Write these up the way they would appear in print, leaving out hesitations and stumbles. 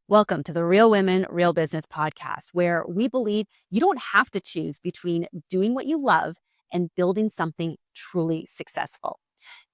Welcome to the Real Women, Real Business podcast, where we believe you don't have to choose between doing what you love and building something truly successful.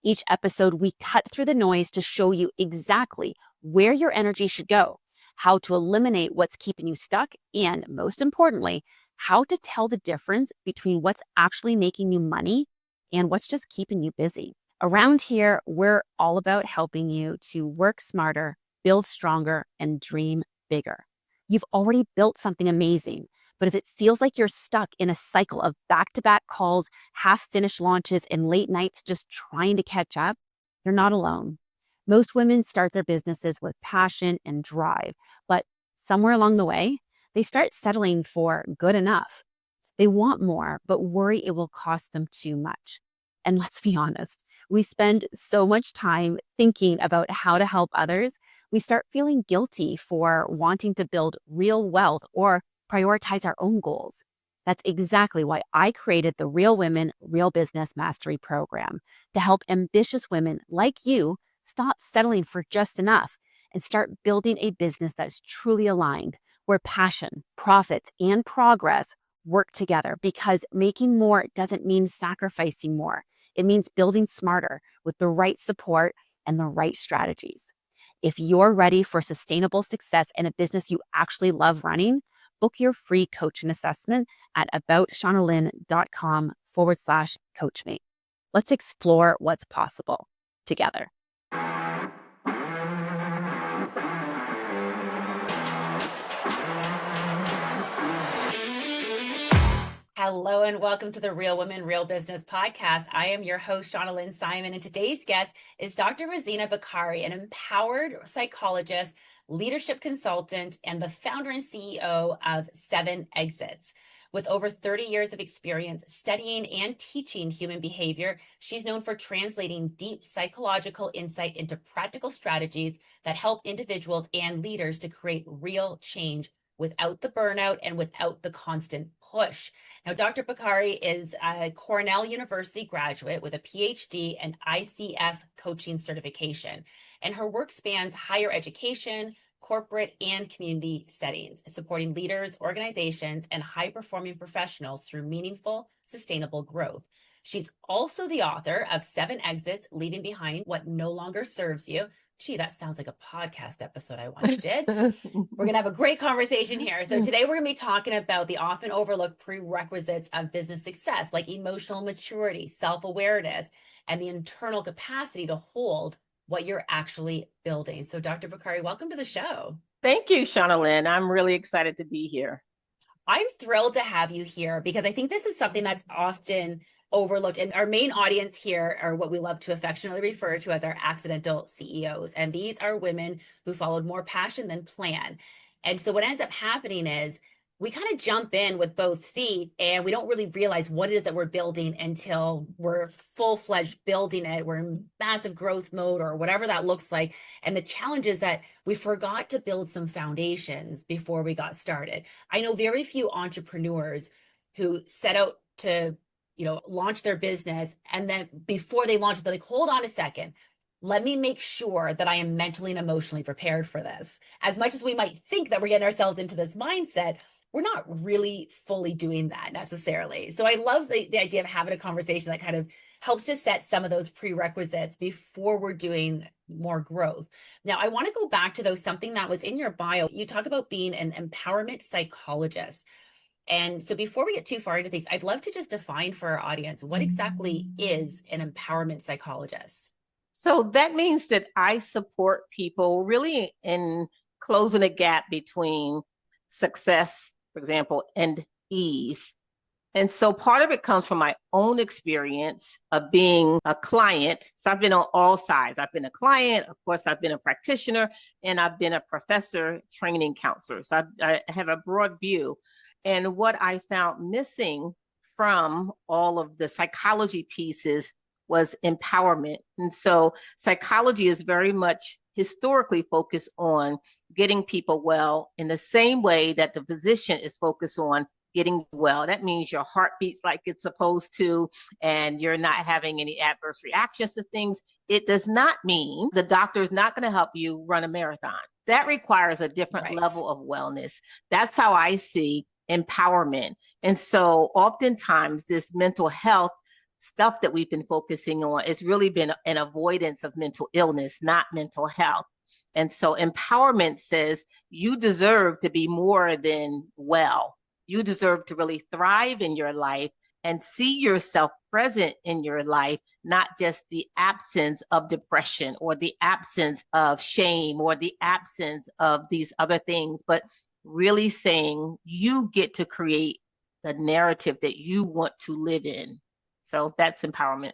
Each episode, we cut through the noise to show you exactly where your energy should go, how to eliminate what's keeping you stuck, and most importantly, how to tell the difference between what's actually making you money and what's just keeping you busy. Around here, we're all about helping you to work smarter, build stronger, and dream bigger. You've already built something amazing, but if it feels like you're stuck in a cycle of back-to-back calls, half-finished launches, and late nights just trying to catch up, you're not alone. Most women start their businesses with passion and drive, but somewhere along the way, they start settling for good enough. They want more, but worry it will cost them too much. And let's be honest, we spend so much time thinking about how to help others, we start feeling guilty for wanting to build real wealth or prioritize our own goals. That's exactly why I created the Real Women, Real Business Mastery Program to help ambitious women like you stop settling for just enough and start building a business that's truly aligned, where passion, profits, and progress work together, because making more doesn't mean sacrificing more. It means building smarter with the right support and the right strategies. If you're ready for sustainable success in a business you actually love running, book your free coaching assessment at aboutShaunaLynn.com/coachmate. Let's explore what's possible together. Hello and welcome to the Real Women, Real Business podcast. I am your host, Shauna Lynn Simon, and today's guest is Dr. Rosenna Bakari, an empowered psychologist, leadership consultant, and the founder and CEO of 7 Exits. With over 30 years of experience studying and teaching human behavior, she's known for translating deep psychological insight into practical strategies that help individuals and leaders to create real change without the burnout and without the constant push. Now, Dr. Bakari is a Cornell University graduate with a PhD and ICF coaching certification, and her work spans higher education, corporate, and community settings, supporting leaders, organizations, and high-performing professionals through meaningful, sustainable growth. She's also the author of 7 Exits, Leaving Behind What No Longer Serves You. Gee, that sounds like a podcast episode I once did. We're going to have a great conversation here. So today we're going to be talking about the often overlooked prerequisites of business success, like emotional maturity, self-awareness, and the internal capacity to hold what you're actually building. So Dr. Bakari, welcome to the show. Thank you, Shauna Lynn. I'm really excited to be here. I'm thrilled to have you here because I think this is something that's often overlooked. And our main audience here are what we love to affectionately refer to as our accidental CEOs. And these are women who followed more passion than plan. And so what ends up happening is we kind of jump in with both feet and we don't really realize what it is that we're building until we're full-fledged building it. We're in massive growth mode or whatever that looks like. And the challenge is that we forgot to build some foundations before we got started. I know very few entrepreneurs who set out to launch their business. And then before they launch it, they're like, hold on a second. Let me make sure that I am mentally and emotionally prepared for this. As much as we might think that we're getting ourselves into this mindset, we're not really fully doing that necessarily. So I love the idea of having a conversation that kind of helps to set some of those prerequisites before we're doing more growth. Now, I want to go back to something that was in your bio. You talk about being an empowerment psychologist. And so before we get too far into things, I'd love to just define for our audience, what exactly is an empowerment psychologist? So that means that I support people really in closing a gap between success, for example, and ease. And so part of it comes from my own experience of being a client. So I've been on all sides. I've been a client, of course, I've been a practitioner, and I've been a professor, training counselor. So I have a broad view. And what I found missing from all of the psychology pieces was empowerment. And so psychology is very much historically focused on getting people well in the same way that the physician is focused on getting well. That means your heart beats like it's supposed to, and you're not having any adverse reactions to things. It does not mean the doctor is not going to help you run a marathon. That requires a different Right. level of wellness. That's how I see empowerment. And so oftentimes this mental health stuff that we've been focusing on, it's really been an avoidance of mental illness, not mental health. And so empowerment says you deserve to be more than well. You deserve to really thrive in your life and see yourself present in your life, not just the absence of depression or the absence of shame or the absence of these other things, but really saying you get to create the narrative that you want to live in. So that's empowerment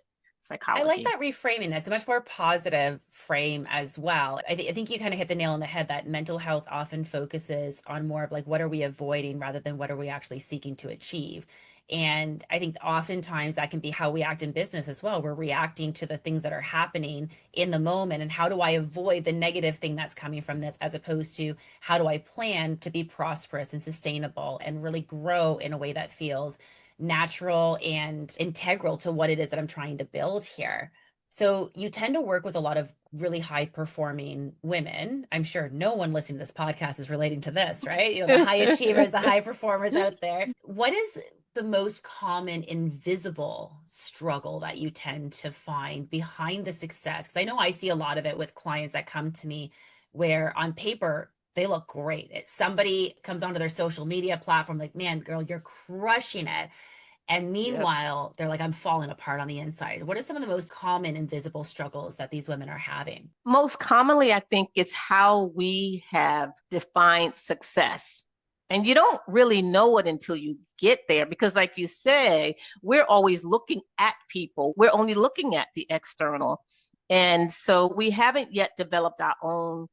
I like psychology. that reframing. It's a much more positive frame as well. I think you kind of hit the nail on the head that mental health often focuses on more of like what are we avoiding rather than what are we actually seeking to achieve. And I think oftentimes that can be how we act in business as well. We're reacting to the things that are happening in the moment and how do I avoid the negative thing that's coming from this, as opposed to how do I plan to be prosperous and sustainable and really grow in a way that feels natural and integral to what it is that I'm trying to build here. So you tend to work with a lot of really high performing women. I'm sure no one listening to this podcast is relating to this, right? You know, the high achievers, the high performers out there. What is the most common invisible struggle that you tend to find behind the success? Because I know I see a lot of it with clients that come to me where on paper they look great. Somebody comes onto their social media platform like, man, girl, you're crushing it. And Yep. meanwhile, they're like, I'm falling apart on the inside. What are some of the most common invisible struggles that these women are having? Most commonly, I think it's how we have defined success. And you don't really know it until you get there because, like you say, we're always looking at people. We're only looking at the external. And so we haven't yet developed our own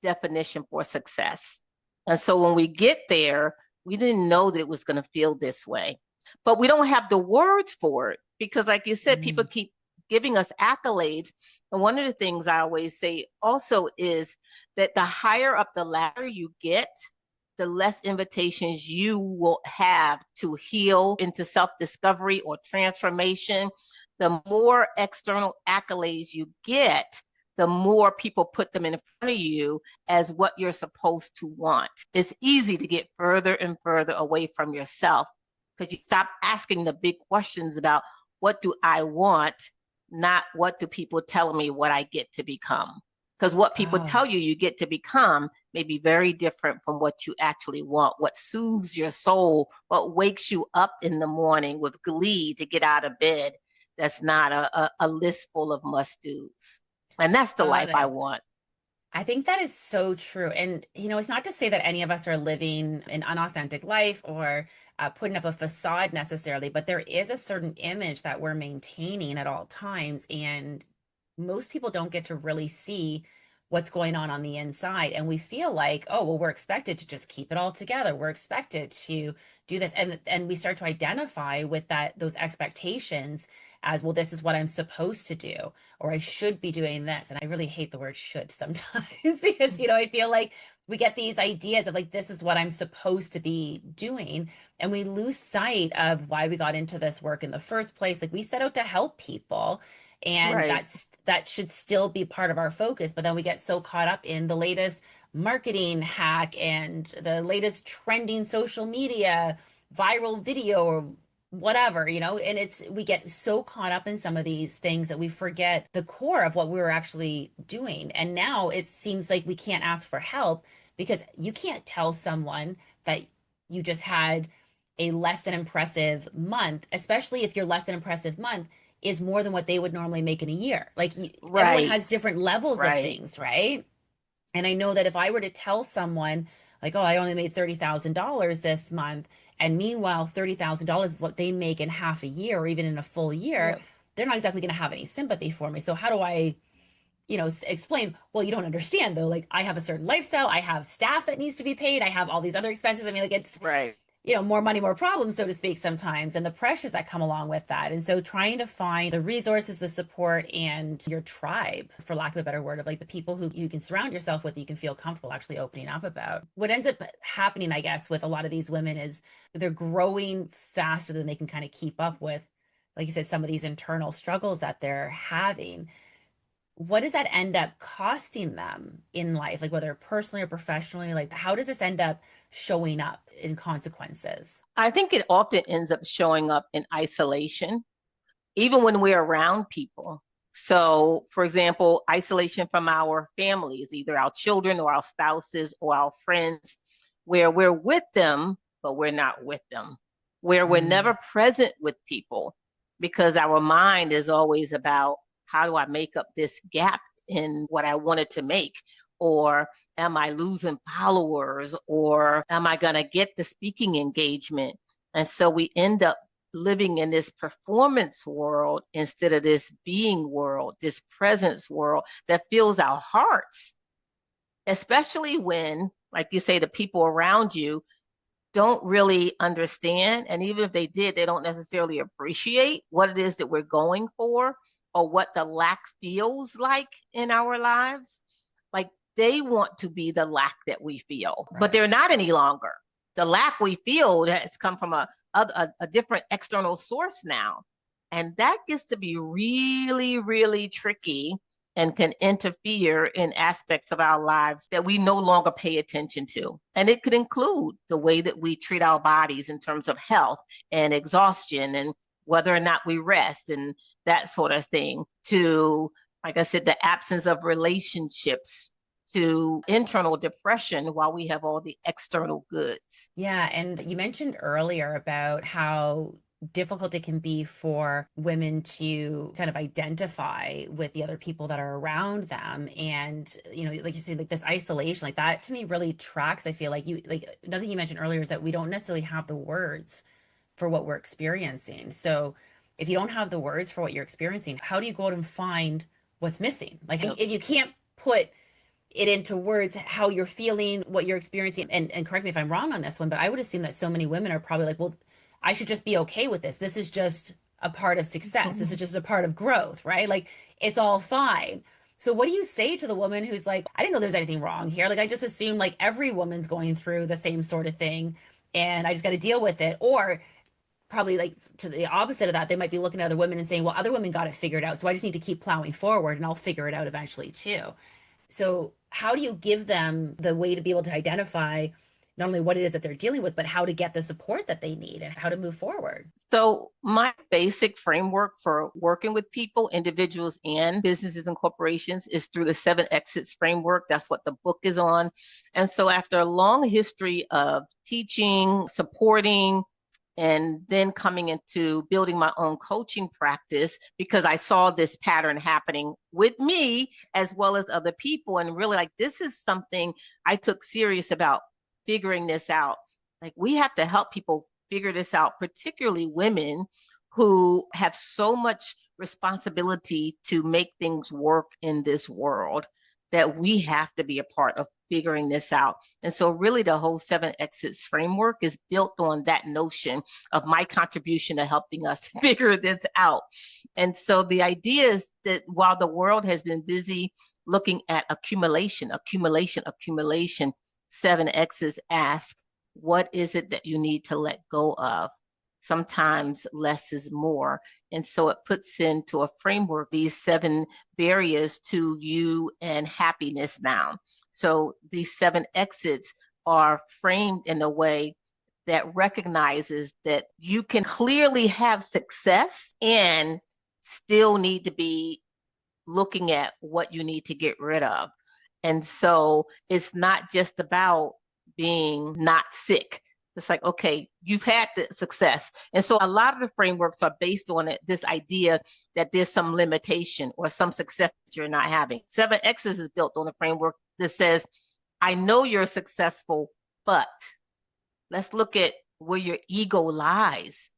definition for success. And so when we get there, we didn't know that it was going to feel this way. But we don't have the words for it because, like you said, people Mm. keep giving us accolades. And one of the things I always say also is that the higher up the ladder you get, the less invitations you will have to heal into self discovery or transformation. The more external accolades you get, the more people put them in front of you as what you're supposed to want. It's easy to get further and further away from yourself because you stop asking the big questions about what do I want, not what do people tell me what I get to become. Because what people Oh, tell you you get to become may be very different from what you actually want, what soothes your soul, what wakes you up in the morning with glee to get out of bed. That's not a list full of must do's. And that's the oh, life I want. I think that is so true. And, you know, it's not to say that any of us are living an unauthentic life or putting up a facade necessarily, but there is a certain image that we're maintaining at all times. And most people don't get to really see what's going on the inside. And we feel like, oh, well, we're expected to just keep it all together. We're expected to do this. And we start to identify with those expectations as, well, this is what I'm supposed to do, or I should be doing this. And I really hate the word should sometimes because, you know, I feel like we get these ideas of like, this is what I'm supposed to be doing. And we lose sight of why we got into this work in the first place. Like we set out to help people. And Right, that should still be part of our focus. But then we get so caught up in the latest marketing hack and the latest trending social media viral video or whatever, you know, and we get so caught up in some of these things that we forget the core of what we were actually doing. And now it seems like we can't ask for help because you can't tell someone that you just had a less than impressive month, especially if your less than impressive month is more than what they would normally make in a year. Like everyone right, has different levels of right, things, right? And I know that if I were to tell someone, like, oh, I only made $30,000 this month, and meanwhile, $30,000 is what they make in half a year or even in a full year, yep, they're not exactly going to have any sympathy for me. So, how do I, you know, explain? Well, you don't understand though. Like, I have a certain lifestyle, I have staff that needs to be paid, I have all these other expenses. I mean, like, right. more money, more problems, so to speak, sometimes, and the pressures that come along with that. And so trying to find the resources, the support, and your tribe, for lack of a better word, of like the people who you can surround yourself with, you can feel comfortable actually opening up about. What ends up happening, I guess, with a lot of these women is they're growing faster than they can kind of keep up with, like you said, some of these internal struggles that they're having. What does that end up costing them in life, like whether personally or professionally? Like, how does this end up showing up in consequences? I think it often ends up showing up in isolation, even when we're around people. So, for example, isolation from our families, either our children or our spouses or our friends, where we're with them, but we're not with them, where we're Mm, never present with people because our mind is always about how do I make up this gap in what I wanted to make? Or am I losing followers? Or am I going to get the speaking engagement? And so we end up living in this performance world instead of this being world, this presence world that fills our hearts, especially when, like you say, the people around you don't really understand. And even if they did, they don't necessarily appreciate what it is that we're going for or what the lack feels like in our lives. Like they want to be the lack that we feel, but right. they're not any longer. The lack we feel has come from a different external source now. And that gets to be really, really tricky and can interfere in aspects of our lives that we no longer pay attention to. And it could include the way that we treat our bodies in terms of health and exhaustion and whether or not we rest and that sort of thing, to, like I said, the absence of relationships, to internal depression while we have all the external goods. Yeah. And you mentioned earlier about how difficult it can be for women to kind of identify with the other people that are around them. And, like you said, like this isolation, like that to me really tracks. I feel like another thing you mentioned earlier is that we don't necessarily have the words for what we're experiencing. So if you don't have the words for what you're experiencing, how do you go out and find what's missing? Like if you can't put it into words how you're feeling, what you're experiencing, and correct me if I'm wrong on this one, but I would assume that so many women are probably like, well, I should just be okay with this. This is just a part of success. This is just a part of growth, right? Like it's all fine. So what do you say to the woman who's like, I didn't know there's anything wrong here. Like I just assume like every woman's going through the same sort of thing and I just got to deal with it. Or probably like to the opposite of that, they might be looking at other women and saying, well, other women got it figured out. So I just need to keep plowing forward and I'll figure it out eventually too. So, how do you give them the way to be able to identify not only what it is that they're dealing with, but how to get the support that they need and how to move forward? So, my basic framework for working with people, individuals, and businesses and corporations is through the 7 exits framework. That's what the book is on. And so, after a long history of teaching, supporting, and then coming into building my own coaching practice because I saw this pattern happening with me as well as other people, and really like this is something I took serious about figuring this out. Like we have to help people figure this out, particularly women who have so much responsibility to make things work in this world, that we have to be a part of figuring this out. And so really the whole 7 exits framework is built on that notion of my contribution to helping us figure this out. And so the idea is that while the world has been busy looking at accumulation, accumulation, accumulation, 7 X's ask, what is it that you need to let go of? Sometimes less is more. And so it puts into a framework these 7 barriers to you and happiness now. So these 7 exits are framed in a way that recognizes that you can clearly have success and still need to be looking at what you need to get rid of. And so it's not just about being not sick. It's like, okay, you've had the success. And so a lot of the frameworks are based on this idea that there's some limitation or some success that you're not having. 7 X's is built on a framework that says, I know you're successful, but let's look at where your ego lies.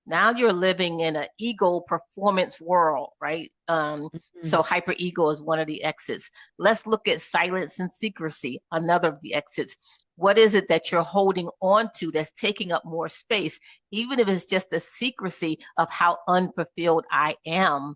Now you're living in an ego performance world, right? So Mhm. hyperego is one of the exits. Let's look at silence and secrecy, another of the exits. What is it that you're holding on to that's taking up more space, even if it's just the secrecy of how unfulfilled I am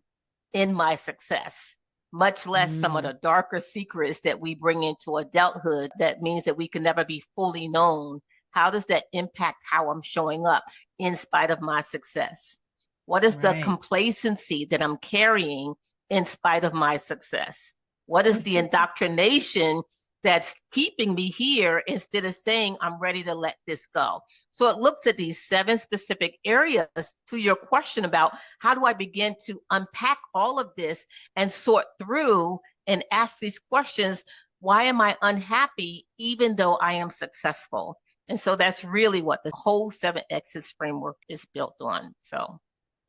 in my success, much less some of Mm, the darker secrets that we bring into adulthood that means that we can never be fully known. How does that impact how I'm showing up in spite of my success? What is the right. complacency that I'm carrying in spite of my success? What is the indoctrination that's keeping me here instead of saying I'm ready to let this go? So it looks at these 7 specific areas to your question about how do I begin to unpack all of this and sort through and ask these questions. Why am I unhappy even though I am successful? And so that's really what the whole 7 X's framework is built on. So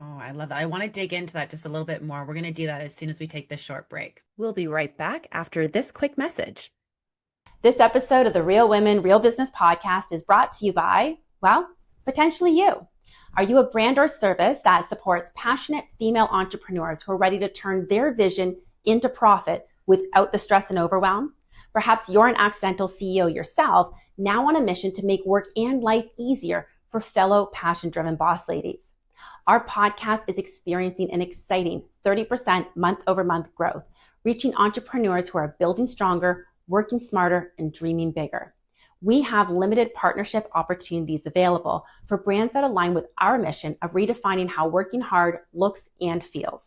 Oh, I love that. I want to dig into that just a little bit more. We're going to do that as soon as we take this short break. We'll be right back after this quick message. This episode of the Real Women, Real Business podcast is brought to you by, well, potentially you. Are you a brand or service that supports passionate female entrepreneurs who are ready to turn their vision into profit without the stress and overwhelm? Perhaps you're an accidental CEO yourself, now on a mission to make work and life easier for fellow passion-driven boss ladies. Our podcast is experiencing an exciting 30% month-over-month growth, reaching entrepreneurs who are building stronger, working smarter, and dreaming bigger. We have limited partnership opportunities available for brands that align with our mission of redefining how working hard looks and feels.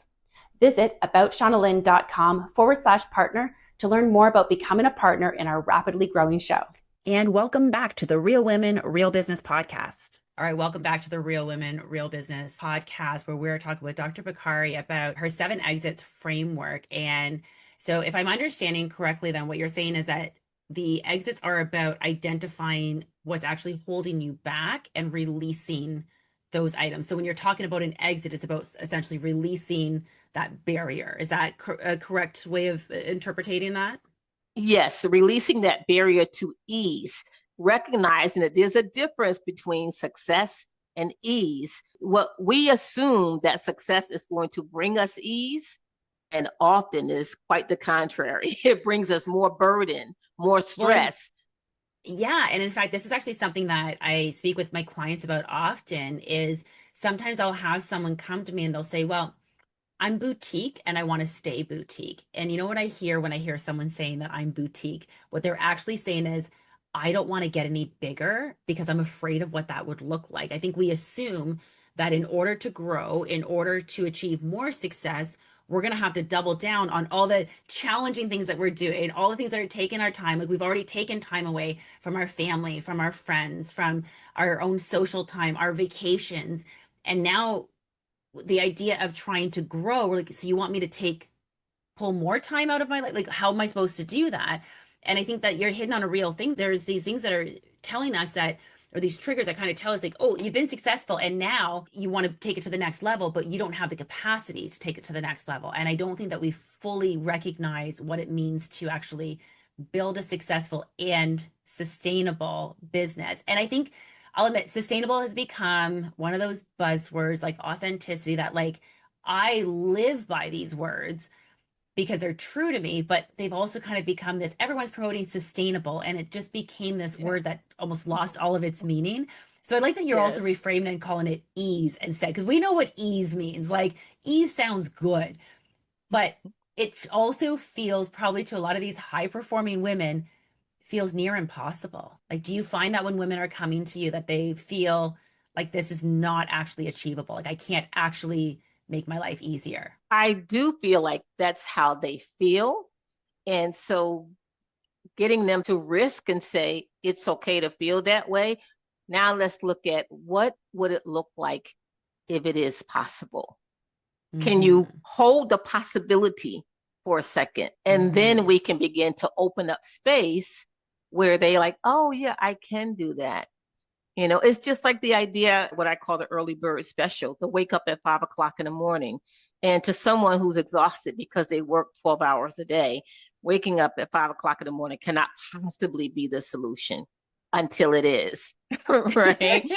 Visit aboutShaunaLynn.com/partner to learn more about becoming a partner in our rapidly growing show. And welcome back to the Real Women, Real Business podcast. All right, welcome back to the Real Women, Real Business podcast, where we're talking with Dr. Bakari about her 7 exits framework. And so if I'm understanding correctly, then what you're saying is that the exits are about identifying what's actually holding you back and releasing those items. So when you're talking about an exit, it's about essentially releasing that barrier. Is that a correct way of interpreting that? yes, releasing that barrier to ease, recognizing that there's a difference between success and ease. What we assume that success is going to bring us ease, and often is quite the contrary. It brings us more burden, more Well, and stress. yeah, and in fact, this is actually something that I speak with my clients about often is sometimes I'll have someone come to me and they'll say, "Well, I'm boutique and I want to stay boutique." And you know what I hear when I hear someone saying that I'm boutique? What they're actually saying is, I don't want to get any bigger because I'm afraid of what that would look like. I think we assume that in order to grow, in order to achieve more success, we're going to have to double down on all the challenging things that we're doing, all the things that are taking our time. Like we've already taken time away from our family, from our friends, from our own social time, our vacations. And now the idea of trying to grow, we're like, so you want me to pull more time out of my life? Like, how am I supposed to do that? And I think that you're hitting on a real thing. There's these things that are telling us that, or these triggers that kind of tell us, like, oh, you've been successful and now you want to take it to the next level, but you don't have the capacity to take it to the next level. And I don't think that we fully recognize what it means to actually build a successful and sustainable business. And I think I'll admit sustainable has become one of those buzzwords like authenticity that like I live by these words because they're true to me, but they've also kind of become this everyone's promoting sustainable and it just became this Yeah. word that almost lost all of its meaning. So I like that you're also Yes. reframing and calling it ease instead because we know what ease means. Like ease sounds good, but it also feels probably to a lot of these high performing women feels near impossible. Like, do you find that when women are coming to you that they feel like this is not actually achievable? Like, I can't actually make my life easier. I do feel like that's how they feel. And so getting them to risk and say it's okay to feel that way. Now let's look at what would it look like if it is possible. Can you Mm-hmm. hold the possibility for a second? And then Mm-hmm. we can begin to open up space where they like, oh yeah, I can do that. It's just like the idea, what I call the early bird special, to wake up at 5 o'clock in the morning. And to someone who's exhausted because they work 12 hours a day, waking up at 5 o'clock in the morning cannot possibly be the solution until it is. Right?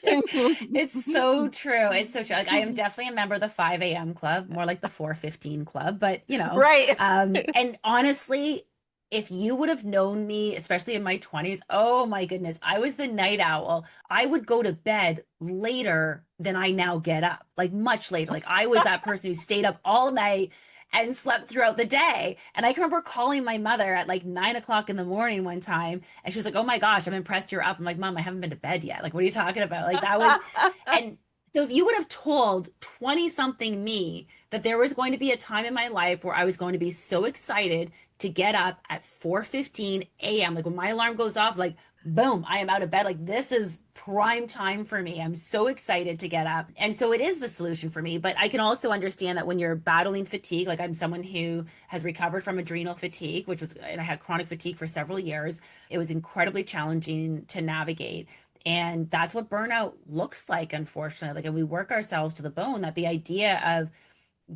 It's so true. It's so true. Like I am definitely a member of the 5 a.m. club, more like the 4:15 club, but Right. and honestly, If you would have known me, especially in my 20s, oh my goodness, I was the night owl. I would go to bed later than I now get up, like much later. Like I was that person who stayed up all night and slept throughout the day. And I can remember calling my mother at like 9 o'clock in the morning one time, and she was like, "Oh my gosh, I'm impressed you're up." I'm like, "Mom, I haven't been to bed yet. Like, what are you talking about?" Like that was, and so if you would have told 20 something me that there was going to be a time in my life where I was going to be so excited to get up at 4:15 a.m. Like when my alarm goes off, like boom, I am out of bed. Like this is prime time for me. I'm so excited to get up. And so it is the solution for me. But I can also understand that when you're battling fatigue, like I'm someone who has recovered from adrenal fatigue, and I had chronic fatigue for several years. It was incredibly challenging to navigate. And that's what burnout looks like, unfortunately. Like, we work ourselves to the bone, that the idea of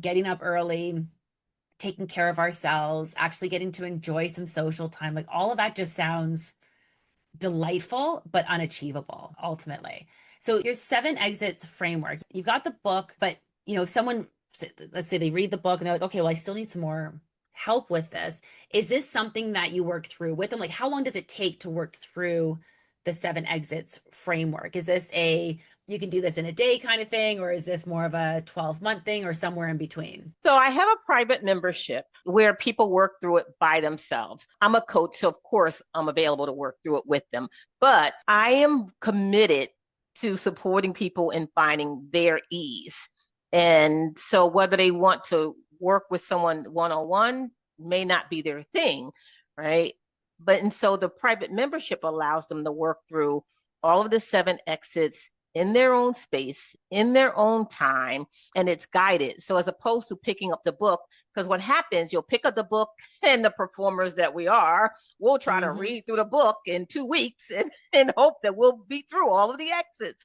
getting up early, taking care of ourselves, actually getting to enjoy some social time, like all of that just sounds delightful, but unachievable ultimately. So your 7 exits framework, you've got the book, but if someone, let's say they read the book and they're like, okay, well, I still need some more help with this. Is this something that you work through with them? Like, how long does it take to work through the 7 exits framework? Is this you can do this in a day kind of thing, or is this more of a 12-month thing, or somewhere in between? So I have a private membership where people work through it by themselves. I'm a coach, so of course I'm available to work through it with them. But I am committed to supporting people in finding their ease. And so whether they want to work with someone one-on-one may not be their thing, right? And so the private membership allows them to work through all of the 7 exits in their own space, in their own time, and it's guided. So as opposed to picking up the book, because what happens, you'll pick up the book, and the performers that we are, we'll try to read through the book in 2 weeks and hope that we'll be through all of the exits.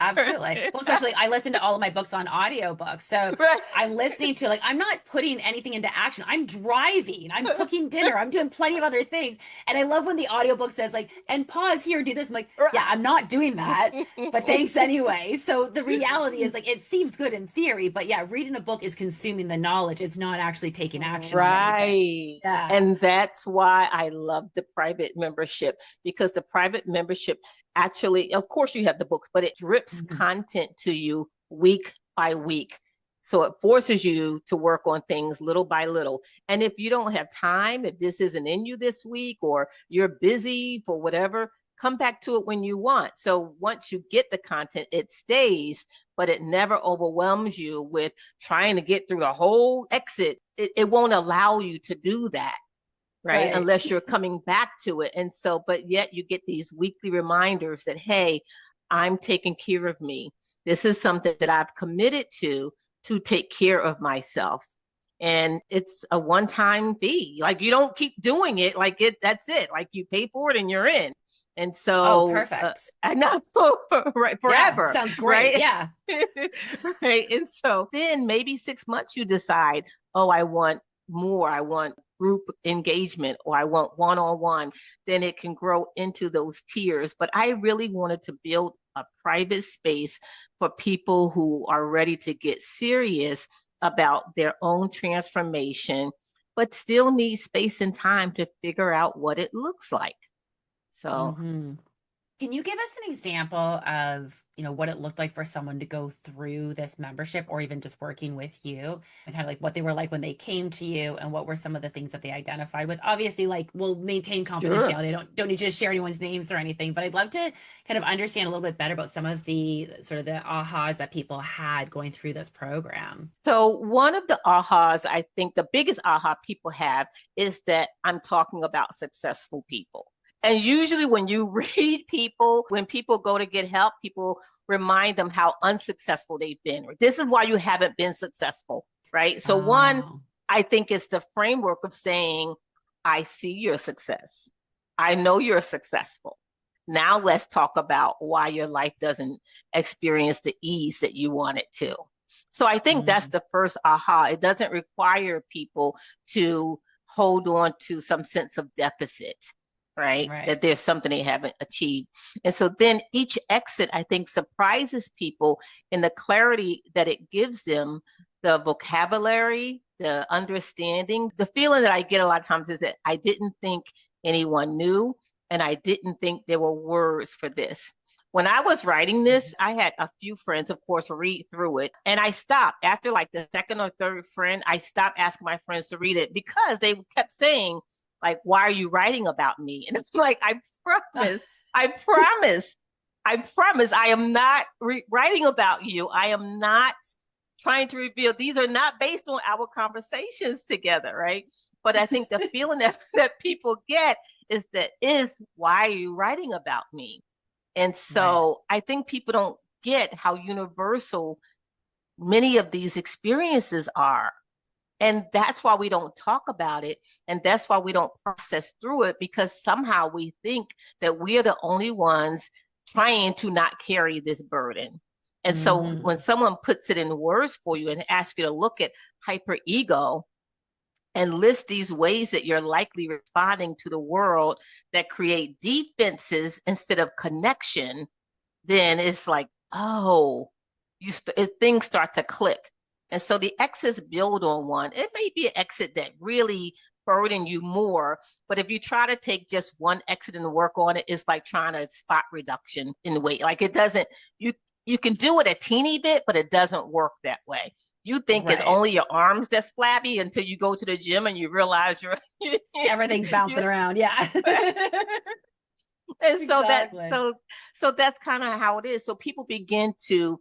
Absolutely. Well, especially I listen to all of my books on audiobooks. So Right. I'm listening to, like, I'm not putting anything into action. I'm driving, I'm cooking dinner, I'm doing plenty of other things. And I love when the audiobook says, like, and pause here, do this. I'm like, yeah, I'm not doing that, but thanks anyway. So the reality is, like, it seems good in theory, but yeah, reading a book is consuming the knowledge. It's not actually taking action on anything. Right. Yeah. And that's why I love the private membership, because the private membership actually, of course, you have the books, but it drips content to you week by week. So it forces you to work on things little by little. And if you don't have time, if this isn't in you this week, or you're busy for whatever, come back to it when you want. So once you get the content, it stays, but it never overwhelms you with trying to get through the whole exit. It won't allow you to do that, right? Unless you're coming back to it. And so, but yet you get these weekly reminders that, hey, I'm taking care of me. This is something that I've committed to take care of myself. And it's a one-time fee. Like, you don't keep doing it. Like, that's it. Like, you pay for it and you're in. And Oh, so, perfect. I know, right, Yeah, forever, sounds great. right? Yeah. Right. And so then maybe 6 months you decide, oh, I want more. I want group engagement, or I want one-on-one. Then it can grow into those tiers. But I really wanted to build a private space for people who are ready to get serious about their own transformation, but still need space and time to figure out what it looks like. So, Mm-hmm. Can you give us an example of, what it looked like for someone to go through this membership, or even just working with you, and kind of like what they were like when they came to you, and what were some of the things that they identified with? Obviously, like, we'll maintain sure. confidentiality. Don't need you to share anyone's names or anything, but I'd love to kind of understand a little bit better about some of the sort of the ahas that people had going through this program. So one of the ahas, I think the biggest aha people have, is that I'm talking about successful people. And usually when you read people, when people go to get help, people remind them how unsuccessful they've been. This is why you haven't been successful, right? So one, Oh. I think it's the framework of saying, I see your success. I know you're successful. Now let's talk about why your life doesn't experience the ease that you want it to. So I think that's Mm. the first aha. It doesn't require people to hold on to some sense of deficit, right? Right. That there's something they haven't achieved. And so then each exit, I think, surprises people in the clarity that it gives them, the vocabulary, the understanding. The feeling that I get a lot of times is that I didn't think anyone knew, and I didn't think there were words for this. When I was writing this, I had a few friends, of course, read through it. And I stopped after like the second or third friend. I stopped asking my friends to read it because they kept saying, like, why are you writing about me? And it's like, promise, I promise, I promise I am not writing about you. I am not trying to reveal. These are not based on our conversations together, right? But I think the feeling that people get is why are you writing about me? And so I think people don't get how universal many of these experiences are. And that's why we don't talk about it. And that's why we don't process through it, because somehow we think that we are the only ones trying to not carry this burden. And so when someone puts it in words for you and asks you to look at hyperego and list these ways that you're likely responding to the world that create defenses instead of connection, then it's like, oh, things start to click. And so the exits build on one. It may be an exit that really burden you more, but if you try to take just one exit and work on it, it's like trying to spot reduction in weight. Like it doesn't, you can do it a teeny bit, but it doesn't work that way. You think it's only your arms that's flabby until you go to the gym and you realize everything's bouncing around. Yeah. And so that's kind of how it is. So people begin to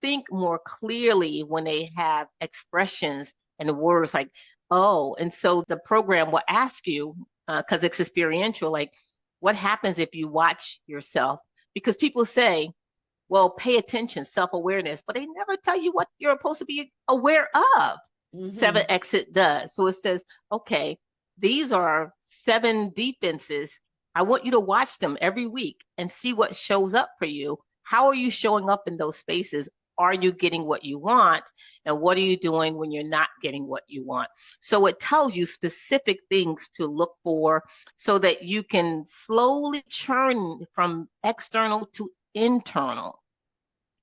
think more clearly when they have expressions and words like, oh, and so the program will ask you, because it's experiential, like, what happens if you watch yourself? Because people say, well, pay attention, self-awareness, but they never tell you what you're supposed to be aware of. 7 Exit does. So it says, okay, these are 7 defenses. I want you to watch them every week and see what shows up for you. How are you showing up in those spaces? Are you getting what you want? And what are you doing when you're not getting what you want? So it tells you specific things to look for so that you can slowly churn from external to internal.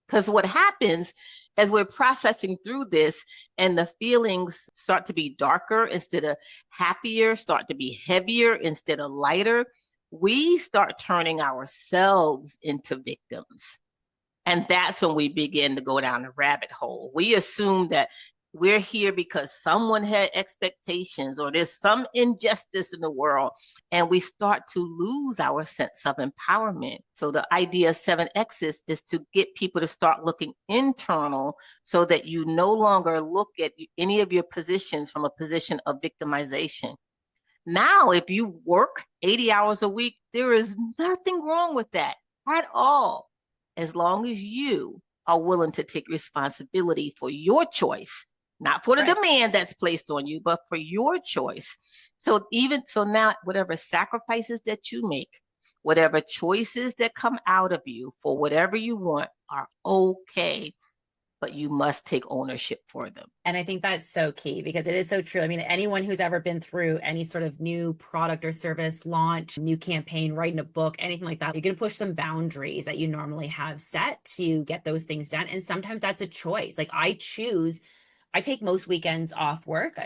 Because what happens as we're processing through this and the feelings start to be darker instead of happier, start to be heavier instead of lighter, we start turning ourselves into victims. And that's when we begin to go down a rabbit hole. We assume that we're here because someone had expectations or there's some injustice in the world, and we start to lose our sense of empowerment. So the idea of 7X's is to get people to start looking internal so that you no longer look at any of your positions from a position of victimization. Now, if you work 80 hours a week, there is nothing wrong with that at all, as long as you are willing to take responsibility for your choice, not for the demand that's placed on you, but for your choice. So now, whatever sacrifices that you make, whatever choices that come out of you for whatever you want are okay, but you must take ownership for them. And I think that's so key because it is so true. I mean, anyone who's ever been through any sort of new product or service launch, new campaign, writing a book, anything like that, you're going to push some boundaries that you normally have set to get those things done. And sometimes that's a choice. Like I take most weekends off work,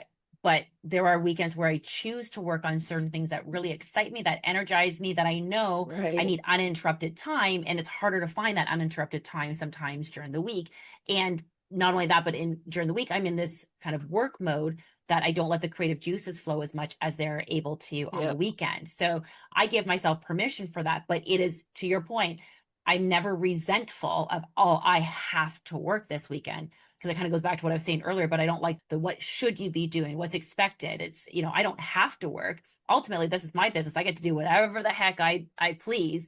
but there are weekends where I choose to work on certain things that really excite me, that energize me, that I know I need uninterrupted time. And it's harder to find that uninterrupted time sometimes during the week. And not only that, but during the week, I'm in this kind of work mode that I don't let the creative juices flow as much as they're able to on the weekend. So I give myself permission for that. But it is, to your point, I'm never resentful of, oh, I have to work this weekend. Because it kind of goes back to what I was saying earlier, but I don't like what should you be doing, what's expected. It's, I don't have to work. Ultimately, this is my business. I get to do whatever the heck I please.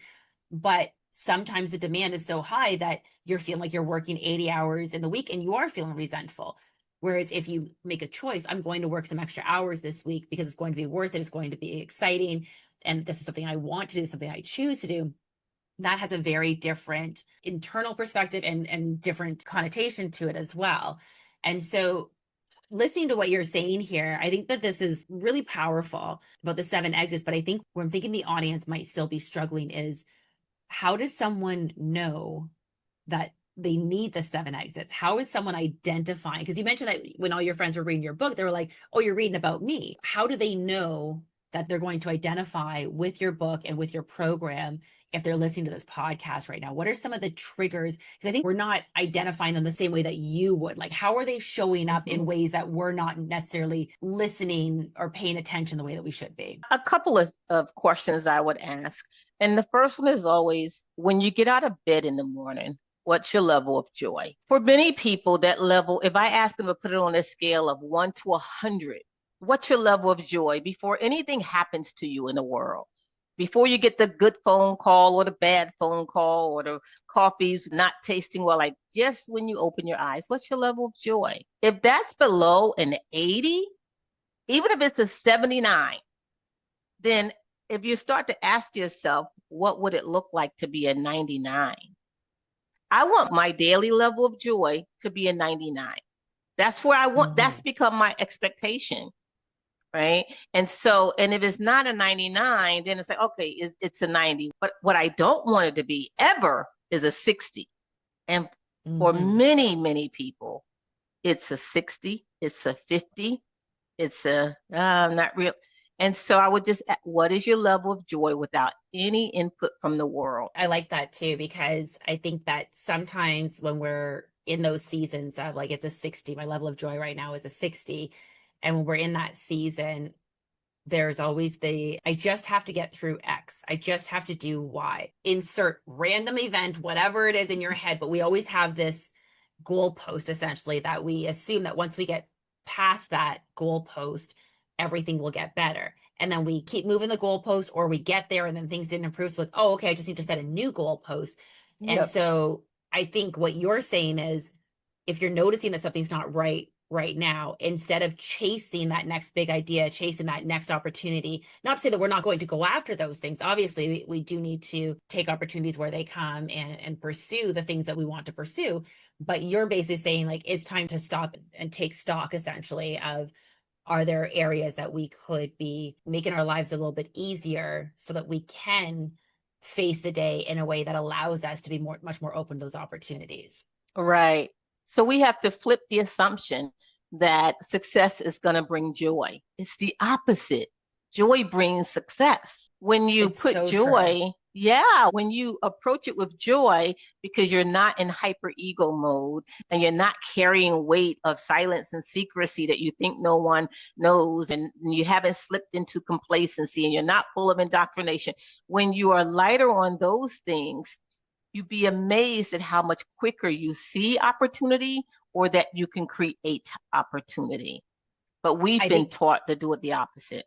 But sometimes the demand is so high that you're feeling like you're working 80 hours in the week and you are feeling resentful. Whereas if you make a choice, I'm going to work some extra hours this week because it's going to be worth it. It's going to be exciting. And this is something I want to do, something I choose to do. That has a very different internal perspective and different connotation to it as well. And so listening to what you're saying here, I think that this is really powerful about the 7 exits. But I think where I'm thinking the audience might still be struggling is, how does someone know that they need the 7 exits? How is someone identifying? Because you mentioned that when all your friends were reading your book, they were like, oh, you're reading about me. How do they know that they're going to identify with your book and with your program if they're listening to this podcast right now? What are some of the triggers? Because I think we're not identifying them the same way that you would. Like, how are they showing up in ways that we're not necessarily listening or paying attention the way that we should be? A couple of questions I would ask. And the first one is always, when you get out of bed in the morning, what's your level of joy? For many people, that level, if I ask them to put it on a scale of 1 to 100, what's your level of joy before anything happens to you in the world? Before you get the good phone call or the bad phone call or the coffee's not tasting well, like just when you open your eyes, what's your level of joy? If that's below an 80, even if it's a 79, then if you start to ask yourself, what would it look like to be a 99? I want my daily level of joy to be a 99. That's where I want, that's become my expectation, right? And so, and if it's not a 99, then it's like, okay, it's a 90. But what I don't want it to be ever is a 60. And for many, many people, it's a 60, it's a 50, it's a not real. And so I would just, what is your level of joy without any input from the world? I like that too, because I think that sometimes when we're in those seasons of like, it's a 60, my level of joy right now is a 60. And when we're in that season, there's always I just have to get through X. I just have to do Y. Insert random event, whatever it is in your head. But we always have this goalpost essentially that we assume that once we get past that goalpost, everything will get better. And then we keep moving the goalpost, or we get there and then things didn't improve. So like, oh, okay, I just need to set a new goalpost. And Yep. so I think what you're saying is, if you're noticing that something's not right now, instead of chasing that next big idea, chasing that next opportunity, not to say that we're not going to go after those things. Obviously, we do need to take opportunities where they come and pursue the things that we want to pursue. But you're basically saying like, it's time to stop and take stock essentially of, are there areas that we could be making our lives a little bit easier so that we can face the day in a way that allows us to be much more open to those opportunities? Right. So we have to flip the assumption that success is going to bring joy. It's the opposite. Joy brings success. When you It's put so true. joy, yeah, when you approach it with joy, because you're not in hyper ego mode and you're not carrying weight of silence and secrecy that you think no one knows, and you haven't slipped into complacency and you're not full of indoctrination. When you are lighter on those things, you'd be amazed at how much quicker you see opportunity or that you can create opportunity. But we've I been think taught to do it the opposite.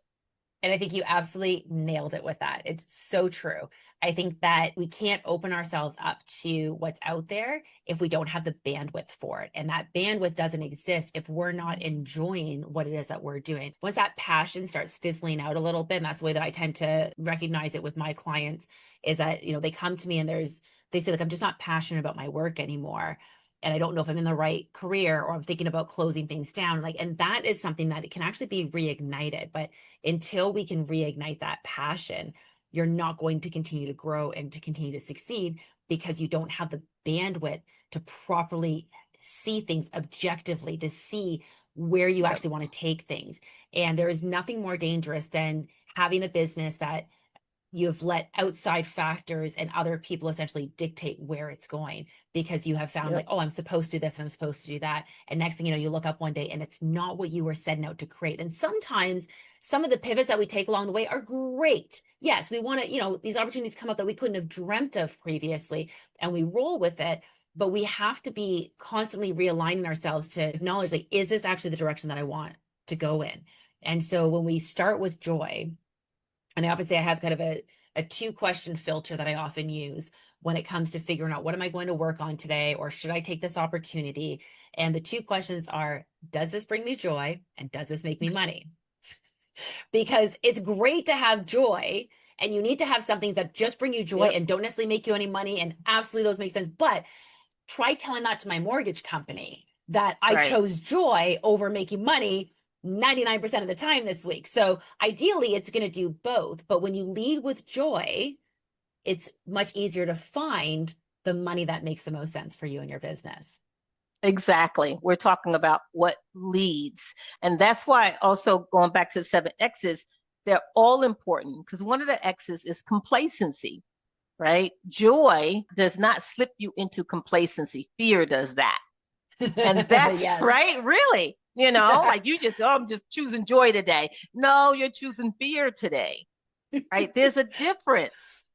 And I think you absolutely nailed it with that. It's so true. I think that we can't open ourselves up to what's out there if we don't have the bandwidth for it. And that bandwidth doesn't exist if we're not enjoying what it is that we're doing. Once that passion starts fizzling out a little bit, and that's the way that I tend to recognize it with my clients, is that, they come to me and they say, like, I'm just not passionate about my work anymore. And I don't know if I'm in the right career, or I'm thinking about closing things down. Like, and that is something that it can actually be reignited. But until we can reignite that passion, you're not going to continue to grow and to continue to succeed, because you don't have the bandwidth to properly see things objectively, to see where you Yep. actually want to take things. And there is nothing more dangerous than having a business that you've let outside factors and other people essentially dictate where it's going, because you have found like, Yep. oh, I'm supposed to do this and I'm supposed to do that. And next thing you know, you look up one day and it's not what you were setting out to create. And sometimes some of the pivots that we take along the way are great. Yes, we want to, these opportunities come up that we couldn't have dreamt of previously, and we roll with it. But we have to be constantly realigning ourselves to acknowledge, like, is this actually the direction that I want to go in? And so when we start with joy, and obviously I have kind of a 2-question filter that I often use when it comes to figuring out, what am I going to work on today, or should I take this opportunity? And the 2 questions are, does this bring me joy, and does this make me money? Because it's great to have joy, and you need to have something that just bring you joy Yep. and don't necessarily make you any money. And absolutely those make sense. But try telling that to my mortgage company, that I Right. chose joy over making money 99% of the time this week. So ideally, it's going to do both. But when you lead with joy, it's much easier to find the money that makes the most sense for you and your business. Exactly. We're talking about what leads. And that's why also going back to the 7 X's, they're all important because one of the X's is complacency, right? Joy does not slip you into complacency. Fear does that. And that's Yes. right, really. Like you just, oh, I'm just choosing joy today. No, you're choosing fear today, right? There's a difference.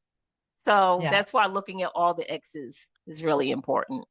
So Yeah. that's why looking at all the X's is really important.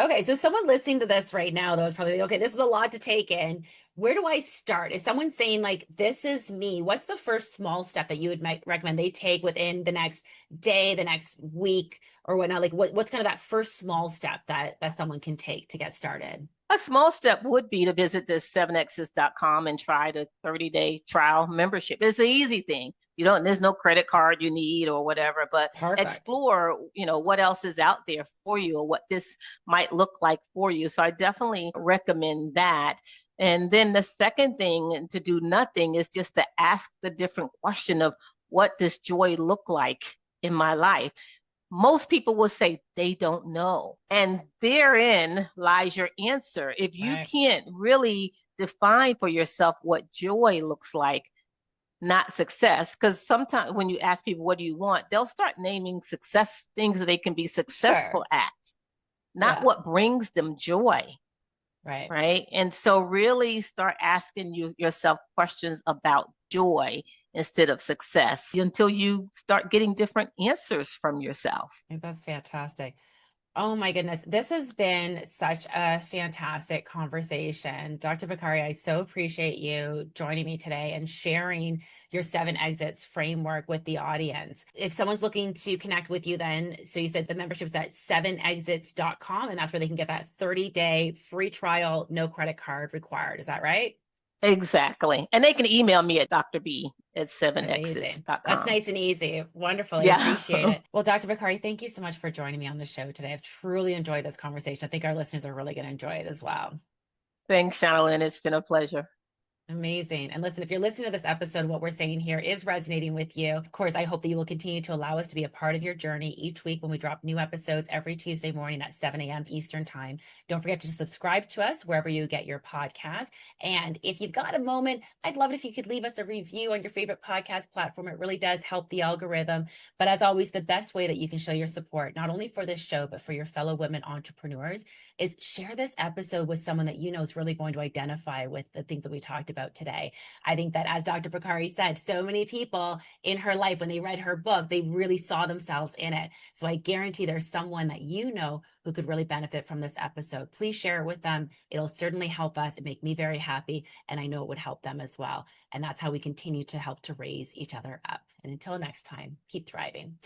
Okay, so someone listening to this right now, though, is probably like, okay, this is a lot to take in. Where do I start? If someone's saying, like, this is me, what's the first small step that you would recommend they take within the next day, the next week, or whatnot? Like, what's kind of that first small step that someone can take to get started? A small step would be to visit this 7x's.com and try the 30-day trial membership. It's an easy thing. There's no credit card you need or whatever, but Perfect. explore, what else is out there for you or what this might look like for you. So I definitely recommend that. And then the second thing to do nothing is just to ask the different question of what does joy look like in my life? Most people will say they don't know. And therein lies your answer. If you Right. can't really define for yourself what joy looks like, not success, because sometimes when you ask people, what do you want? They'll start naming success, things that they can be Sure. successful at, not Yeah. what brings them joy. Right. Right. And so really start asking yourself questions about joy instead of success until you start getting different answers from yourself. I think that's fantastic. Oh my goodness. This has been such a fantastic conversation. Dr. Bakari, I so appreciate you joining me today and sharing your 7 exits framework with the audience. If someone's looking to connect with you, then, so you said the membership's at 7exits.com, and that's where they can get that 30-day free trial, no credit card required. Is that right? Exactly. And they can email me at drb at Amazing. That's 7exits.com. nice and easy. Wonderful. I Yeah. appreciate it. Well, Dr. Bakari, thank you so much for joining me on the show today. I've truly enjoyed this conversation. I think our listeners are really going to enjoy it as well. Thanks, Shauna Lynn. It's been a pleasure. Amazing. And listen, if you're listening to this episode, what we're saying here is resonating with you. Of course, I hope that you will continue to allow us to be a part of your journey each week when we drop new episodes every Tuesday morning at 7 a.m. Eastern Time. Don't forget to subscribe to us wherever you get your podcast. And if you've got a moment, I'd love it if you could leave us a review on your favorite podcast platform. It really does help the algorithm. But as always, the best way that you can show your support, not only for this show, but for your fellow women entrepreneurs, is share this episode with someone that you know is really going to identify with the things that we talked about today. I think that, as Dr. Bakari said, so many people in her life, when they read her book, they really saw themselves in it. So I guarantee there's someone that you know who could really benefit from this episode. Please share it with them. It'll certainly help us. It make me very happy, and I know it would help them as well. And that's how we continue to help to raise each other up. And until next time, keep thriving.